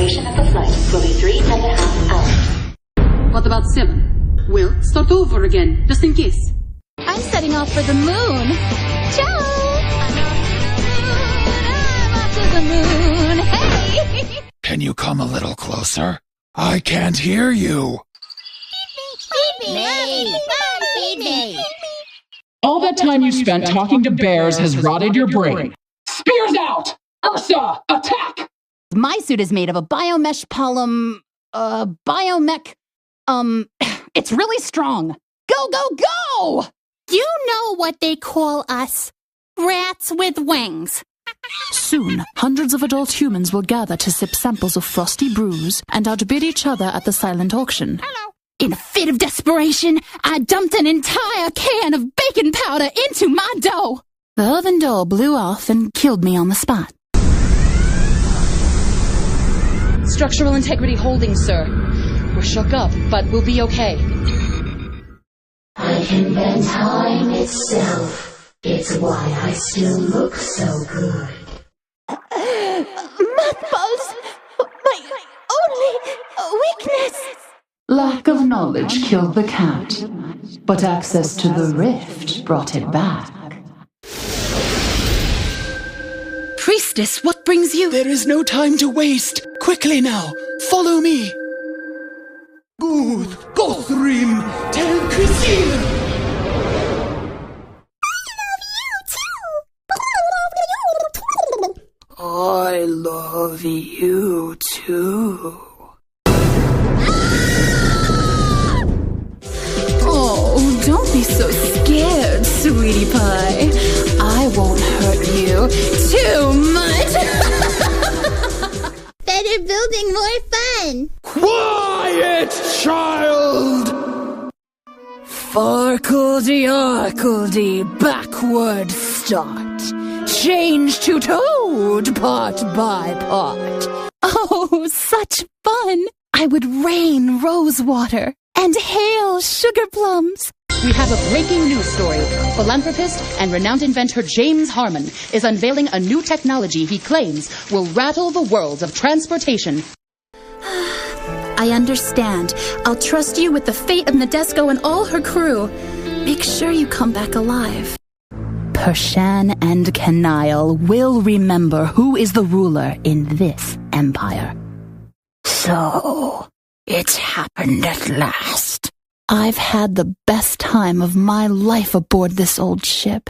duration of the flight will be 3.5 hours. What about 7? We'll start over again, just in case. I'm setting off for the moon. Ciao! I'm off to the moon. Hey! Can you come a little closer? I can't hear you. Feed me! Mom, feed me! All that time you spent talking to bears has rotted your brain. Spears out! Ursa, attack! My suit is made of a biomech it's really strong. Go, go, go! You know what they call us? Rats with wings. Soon, hundreds of adult humans will gather to sip samples of frosty brews and outbid each other at the silent auction. Hello. In a fit of desperation, I dumped an entire can of baking powder into my dough. The oven door blew off and killed me on the spot. Structural integrity holding, sir. We're shook up, but we'll be okay. I can bend time itself. It's why I still look so good. Mothballs! My only weakness! Lack of knowledge killed the cat, but access to the rift brought it back. Priestess, what brings you? There is no time to waste. Quickly now, follow me. Good, Gothrim, tell Christine. I love you too. Oh, don't be so scared, sweetie pie. I won't hurt you too much. Better building, more fun. Quiet, child! Farkledy-arkledy, backward start. Change to toad, part by part. Oh, such fun. I would rain rose water and hail sugar plums. We have a breaking news story. Philanthropist and renowned inventor James Harmon is unveiling a new technology he claims will rattle the world of transportation. I understand. I'll trust you with the fate of Nadesco and all her crew. Make sure you come back alive. Pershan and Kanile will remember who is the ruler in this empire. So, it's happened at last. I've had the best time of my life aboard this old ship.